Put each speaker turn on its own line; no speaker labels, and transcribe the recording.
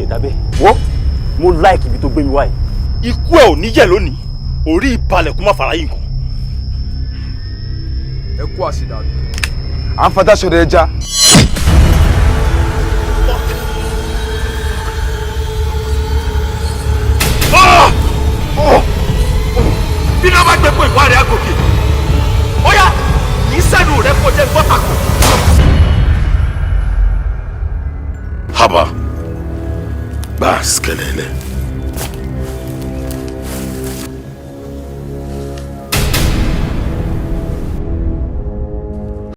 tiẹ̀ dábẹ́. Wo mo like ibi tó gbé mi wá yìí. Ikú ẹ̀ ò ní yẹ̀ lónìí. Orí ìbalẹ̀ kó má fara yín kan.
Ẹ kú àṣìdànù.
À ń fadá ṣọdẹ ẹja.
Bí náà bá gbé pé ìwà rẹ̀ àgòkè. Ó yá, yìí sẹ́nu rẹ̀ kò jẹ́ gbọ́tàkù.
Haba, bá a sikẹlẹ lẹ.